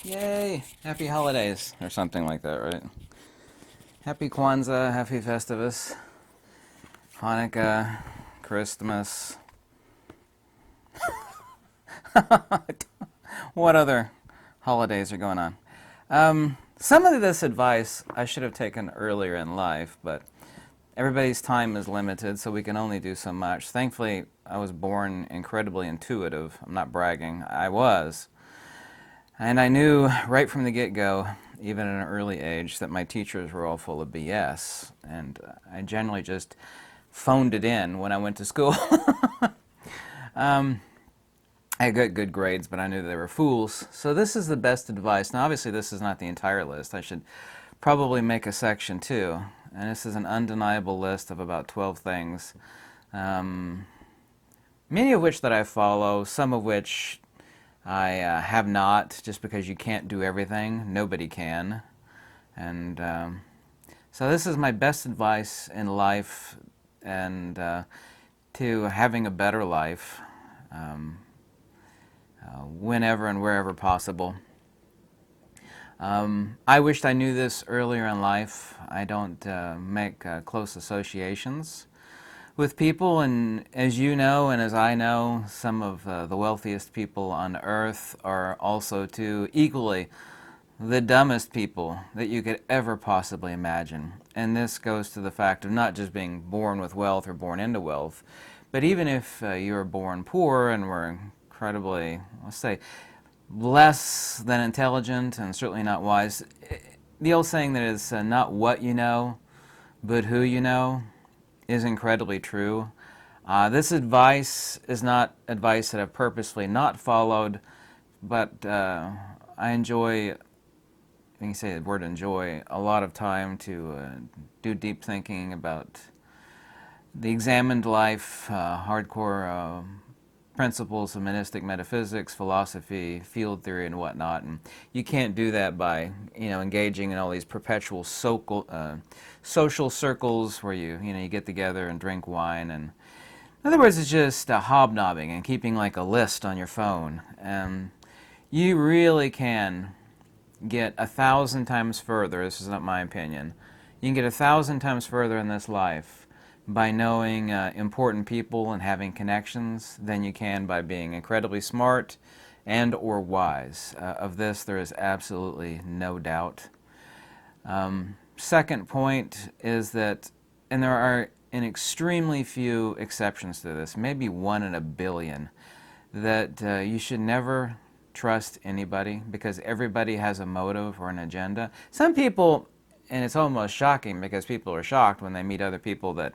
Yay! Happy holidays, or something like that, right? Happy Kwanzaa, Happy Festivus, Hanukkah, Christmas. What other holidays are going on? Some of this advice I should have taken earlier in life, but everybody's time is limited, so we can only do so much. Thankfully, I was born incredibly intuitive. I'm not bragging. I was. And I knew right from the get-go, even at an early age, that my teachers were all full of BS. And I generally just phoned it in when I went to school. I got good grades, but I knew they were fools. So this is the best advice. Now, obviously, this is not the entire list. I should probably make a section too. And this is an undeniable list of about 12 things, many of which that I follow, some of which I have not, just because you can't do everything. Nobody can. And so this is my best advice in life and to having a better life. Whenever and wherever possible. I wished I knew this earlier in life. I don't make close associations with people, and as you know and as I know, some of the wealthiest people on earth are also too equally the dumbest people that you could ever possibly imagine. And this goes to the fact of not just being born with wealth or born into wealth, but even if you were born poor and were incredibly, let's say, less than intelligent and certainly not wise. The old saying that is not what you know, but who you know is incredibly true. This advice is not advice that I've purposely not followed, but I enjoy, you can say the word enjoy, a lot of time to do deep thinking about the examined life, hardcore principles of monistic metaphysics, philosophy, field theory, and whatnot. And you can't do that by, engaging in all these perpetual social circles where you get together and drink wine. And in other words, it's just hobnobbing and keeping like a list on your phone. And you really can get 1,000 times further. This is not my opinion. You can get 1,000 times further in this life by knowing important people and having connections than you can by being incredibly smart and or wise. Of this, there is absolutely no doubt. Second point is that, and there are an extremely few exceptions to this, maybe 1 in a billion, that you should never trust anybody because everybody has a motive or an agenda. Some people, and it's almost shocking because people are shocked when they meet other people that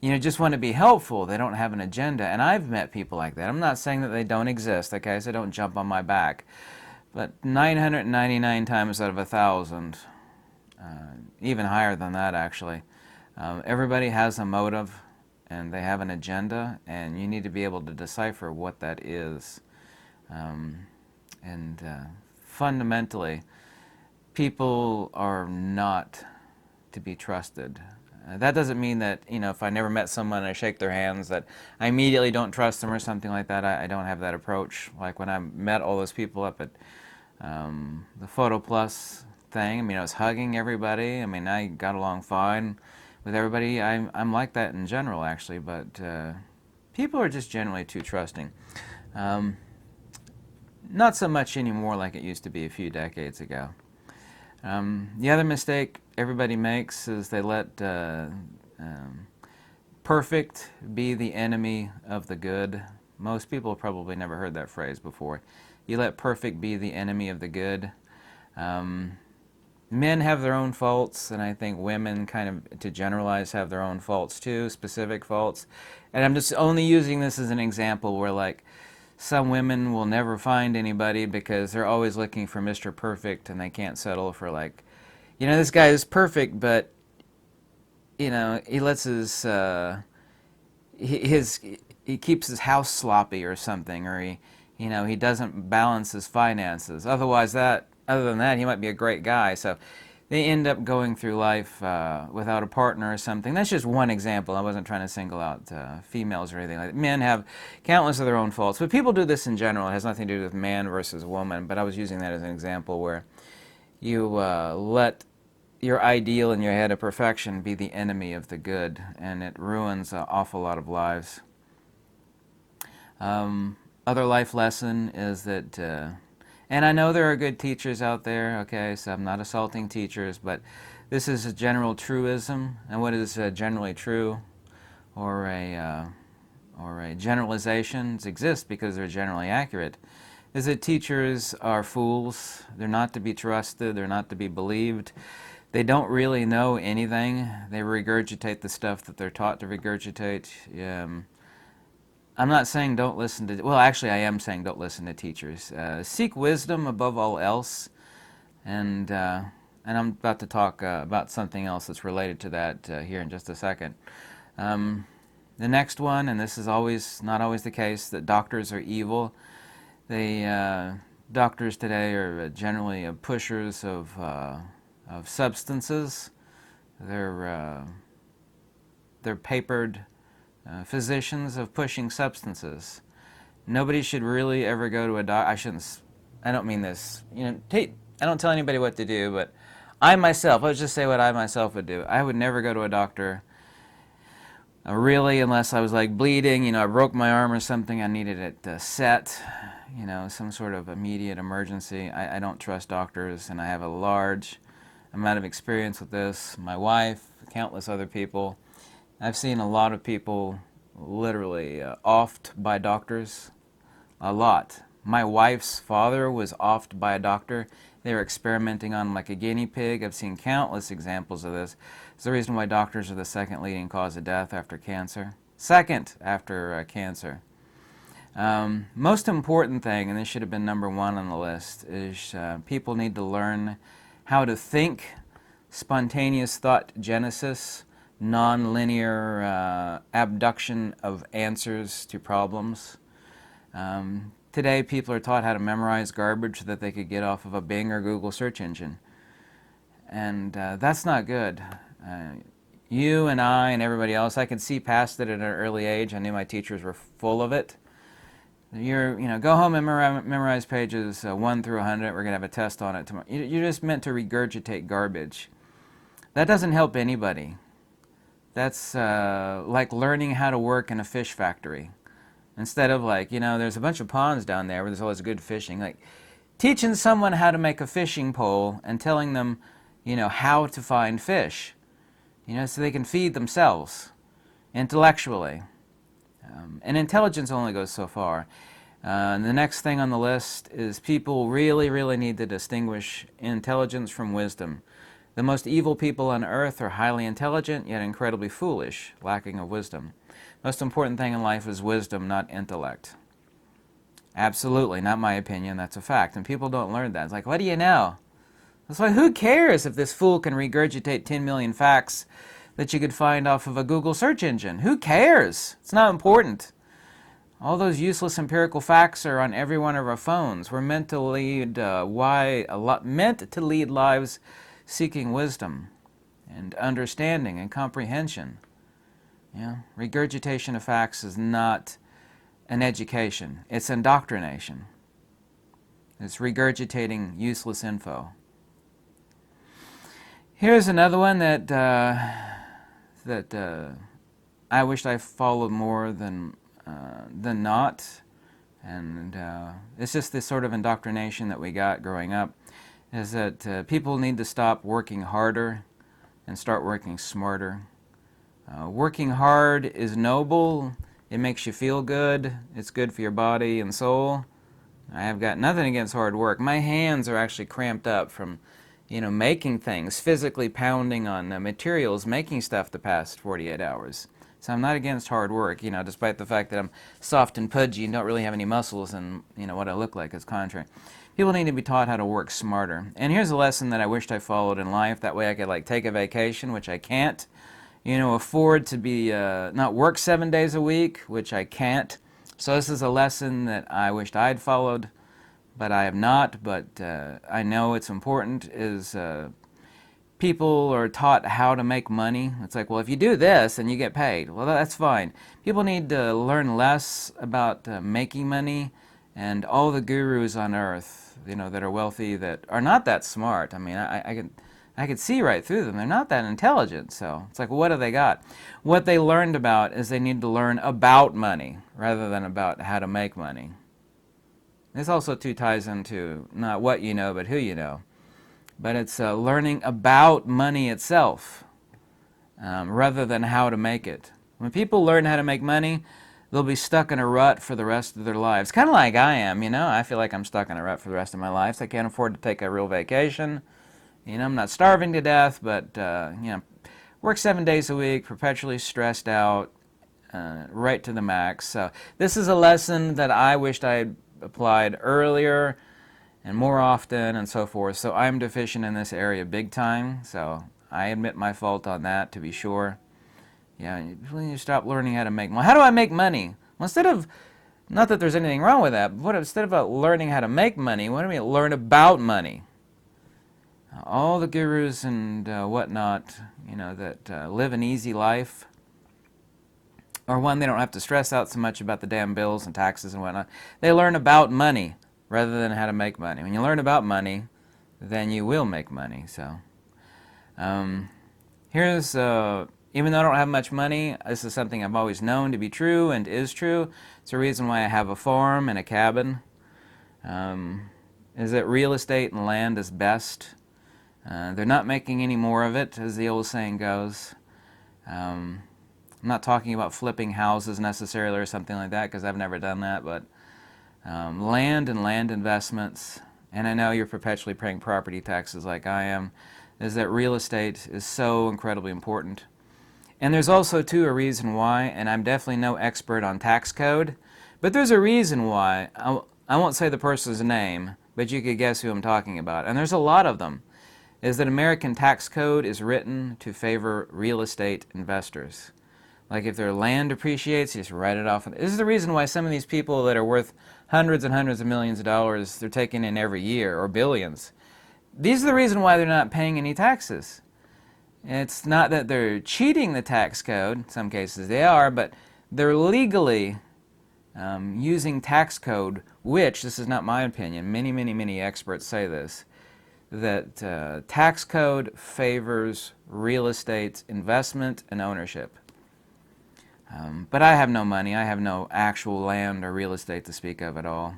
just want to be helpful. They don't have an agenda. And I've met people like that. I'm not saying that they don't exist, okay, so don't jump on my back. But 999 times out of 1,000, even higher than that actually, everybody has a motive and they have an agenda, and you need to be able to decipher what that is. Fundamentally, people are not to be trusted. That doesn't mean that, if I never met someone and I shake their hands, that I immediately don't trust them or something like that. I don't have that approach. Like when I met all those people up at the Photo Plus thing, I was hugging everybody. I got along fine with everybody. I'm like that in general, actually, but people are just generally too trusting. Not so much anymore like it used to be a few decades ago. The other mistake everybody makes is they let perfect be the enemy of the good. Most people have probably never heard that phrase before. You let perfect be the enemy of the good. Men have their own faults, and I think women, kind of to generalize, have their own faults too, specific faults. And I'm just only using this as an example where, like, some women will never find anybody because they're always looking for Mr. Perfect, and they can't settle for, like, this guy is perfect, but, he lets he keeps his house sloppy or something, or he doesn't balance his finances. Other than that, he might be a great guy. So they end up going through life without a partner or something. That's just one example. I wasn't trying to single out females or anything like that. Men have countless of their own faults, but people do this in general. It has nothing to do with man versus woman, but I was using that as an example where you let your ideal in your head of perfection be the enemy of the good, and it ruins an awful lot of lives. Other life lesson is that and I know there are good teachers out there, okay, so I'm not assaulting teachers, but this is a general truism, and what is generally true, or a generalizations exist because they're generally accurate, is that teachers are fools. They're not to be trusted. They're not to be believed. They don't really know anything. They regurgitate the stuff that they're taught to regurgitate. I'm not saying don't listen to, well, actually I am saying don't listen to teachers. Seek wisdom above all else, and I'm about to talk about something else that's related to that here in just a second. The next one, and this is not always the case, that doctors are evil. Doctors today are generally pushers of substances. They're papered physicians of pushing substances. Nobody should really ever go to a doctor. I don't mean this. I don't tell anybody what to do, but I myself, let's just say what I myself would do. I would never go to a doctor really unless I was like bleeding, I broke my arm or something, I needed it set, some sort of immediate emergency. I don't trust doctors, and I have a large amount of experience with this. My wife, countless other people. I've seen a lot of people literally offed by doctors, a lot. My wife's father was offed by a doctor. They were experimenting on him like a guinea pig. I've seen countless examples of this. It's the reason why doctors are the second leading cause of death after cancer. Second after cancer. Most important thing, and this should have been number one on the list, is people need to learn how to think, spontaneous thought genesis, non-linear abduction of answers to problems. Today people are taught how to memorize garbage so that they could get off of a Bing or Google search engine. And that's not good. You and I and everybody else, I could see past it at an early age. I knew my teachers were full of it. Go home and memorize pages 1 through 100. We're going to have a test on it tomorrow. You're just meant to regurgitate garbage. That doesn't help anybody. That's like learning how to work in a fish factory. Instead of there's a bunch of ponds down there where there's always good fishing. Like teaching someone how to make a fishing pole and telling them, how to find fish, so they can feed themselves intellectually. And intelligence only goes so far. The next thing on the list is people really, really need to distinguish intelligence from wisdom. The most evil people on earth are highly intelligent, yet incredibly foolish, lacking of wisdom. Most important thing in life is wisdom, not intellect. Absolutely, not my opinion, that's a fact. And people don't learn that. It's like, what do you know? It's like, who cares if this fool can regurgitate 10 million facts that you could find off of a Google search engine? Who cares? It's not important. All those useless empirical facts are on every one of our phones. We're meant to lead lives seeking wisdom and understanding and comprehension. Regurgitation of facts is not an education. It's indoctrination. It's regurgitating useless info. Here's another one that I wished I followed more than not, and it's just this sort of indoctrination that we got growing up, is that people need to stop working harder and start working smarter. Working hard is noble. It makes you feel good. It's good for your body and soul. I have got nothing against hard work. My hands are actually cramped up from making things, physically pounding on materials, making stuff the past 48 hours. So I'm not against hard work, despite the fact that I'm soft and pudgy and don't really have any muscles, and what I look like is contrary. People need to be taught how to work smarter. And here's a lesson that I wished I followed in life. That way I could take a vacation, which I can't. Afford to be not work 7 days a week, which I can't. So this is a lesson that I wished I'd followed, but I have not. But I know it's important, is people are taught how to make money. It's like, well, if you do this, then you get paid. Well, that's fine. People need to learn less about making money, and all the gurus on earth, that are wealthy, that are not that smart. I mean, I could see right through them. They're not that intelligent. So it's like, well, what have they got? What they learned about is they need to learn about money rather than about how to make money. This also too ties into not what you know, but who you know. But it's learning about money itself rather than how to make it. When people learn how to make money, they'll be stuck in a rut for the rest of their lives. Kind of like I am, I feel like I'm stuck in a rut for the rest of my life. So I can't afford to take a real vacation. I'm not starving to death, but, work 7 days a week, perpetually stressed out, right to the max. So this is a lesson that I wished I had applied earlier and more often and so forth. So I'm deficient in this area big time. So I admit my fault on that, to be sure. Yeah, you really need to stop learning how to make money. How do I make money? Well, instead of, not that there's anything wrong with that, but instead of learning how to make money, why don't we learn about money? All the gurus and whatnot, that live an easy life, or one, they don't have to stress out so much about the damn bills and taxes and whatnot. They learn about money rather than how to make money. When you learn about money, then you will make money. So here's, even though I don't have much money, this is something I've always known to be true and is true. It's the reason why I have a farm and a cabin. Is that real estate and land is best. They're not making any more of it, as the old saying goes. I'm not talking about flipping houses necessarily or something like that, because I've never done that, but land and land investments, and I know you're perpetually paying property taxes like I am, is that real estate is so incredibly important. And there's also, too, a reason why, and I'm definitely no expert on tax code, but there's a reason why. I won't say the person's name, but you could guess who I'm talking about, and there's a lot of them, is that American tax code is written to favor real estate investors. Like if their land appreciates, you just write it off. This is the reason why some of these people that are worth hundreds and hundreds of millions of dollars, they're taking in every year, or billions. These are the reason why they're not paying any taxes. It's not that they're cheating the tax code, in some cases they are, but they're legally using tax code, which, this is not my opinion, many, many, many experts say this, that tax code favors real estate investment and ownership. But I have no money. I have no actual land or real estate to speak of at all.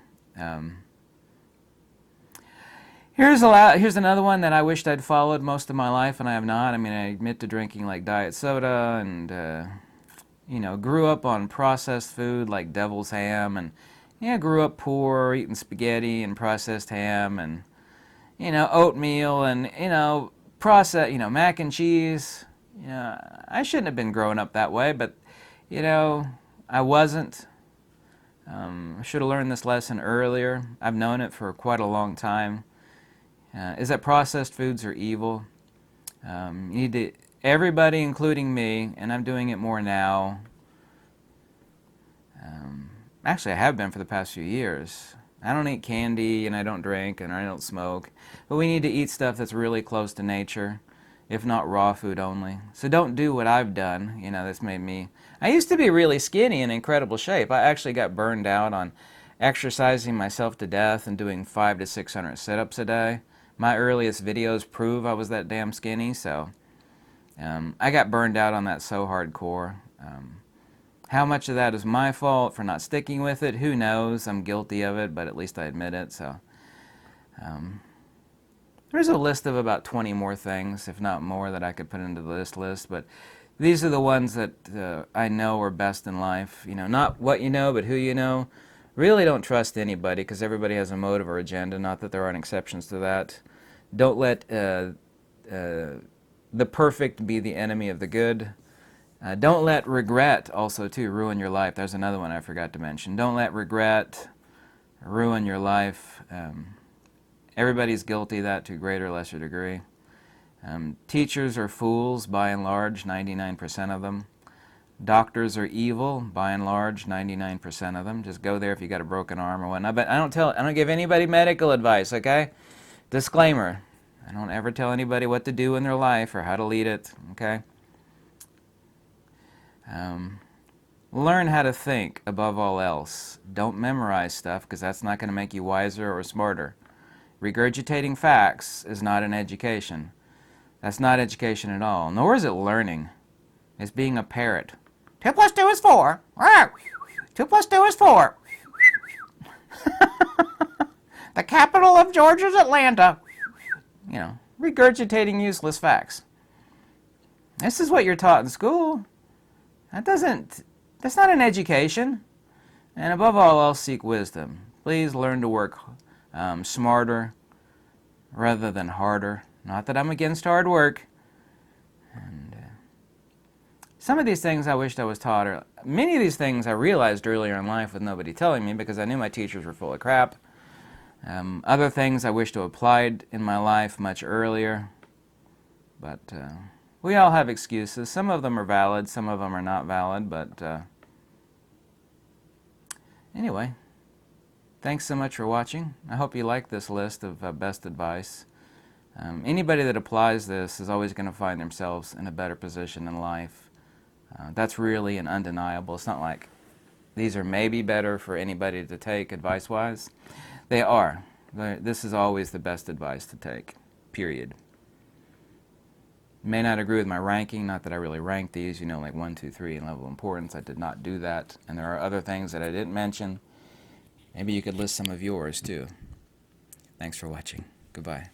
Here's another one that I wished I'd followed most of my life, and I have not. I mean, I admit to drinking like diet soda, and grew up on processed food like devil's ham, and grew up poor, eating spaghetti and processed ham, and oatmeal, and processed, mac and cheese. I shouldn't have been growing up that way, but I wasn't. I should have learned this lesson earlier. I've known it for quite a long time. Is that processed foods are evil. You need to, everybody, including me, and I'm doing it more now. Actually, I have been for the past few years. I don't eat candy, and I don't drink, and I don't smoke. But we need to eat stuff that's really close to nature, if not raw food only. So don't do what I've done. That's made me... I used to be really skinny and in incredible shape. I actually got burned out on exercising myself to death and doing 500 to 600 sit-ups a day. My earliest videos prove I was that damn skinny, so I got burned out on that so hardcore. How much of that is my fault for not sticking with it? Who knows? I'm guilty of it, but at least I admit it. So there's a list of about 20 more things, if not more, that I could put into this list, but these are the ones that I know are best in life. Not what you know, but who you know. Really don't trust anybody, because everybody has a motive or agenda, not that there aren't exceptions to that. Don't let the perfect be the enemy of the good. Don't let regret also, too, ruin your life. There's another one I forgot to mention. Don't let regret ruin your life. Everybody's guilty of that to a greater or lesser degree. Teachers are fools, by and large, 99% of them. Doctors are evil, by and large, 99% of them. Just go there if you got a broken arm or whatnot. But I don't give anybody medical advice, okay? Disclaimer. I don't ever tell anybody what to do in their life or how to lead it, okay? Learn how to think above all else. Don't memorize stuff because that's not going to make you wiser or smarter. Regurgitating facts is not an education. That's not education at all. Nor is it learning. It's being a parrot. 2 plus 2 is 4. 2 plus 2 is 4. The capital of Georgia is Atlanta. You know, regurgitating useless facts. This is what you're taught in school. That's not an education. And above all else, seek wisdom. Please learn to work smarter rather than harder. Not that I'm against hard work. And some of these things I wished I was taught. Many of these things I realized earlier in life with nobody telling me because I knew my teachers were full of crap. Other things I wish to have applied in my life much earlier. But we all have excuses. Some of them are valid, some of them are not valid. But anyway, thanks so much for watching. I hope you like this list of best advice. Anybody that applies this is always going to find themselves in a better position in life. That's really an undeniable. It's not like these are maybe better for anybody to take advice-wise. They are. This is always the best advice to take, period. You may not agree with my ranking, not that I really rank these, you know, like 1, 2, 3 in level of importance. I did not do that. And there are other things that I didn't mention. Maybe you could list some of yours too. Thanks for watching. Goodbye.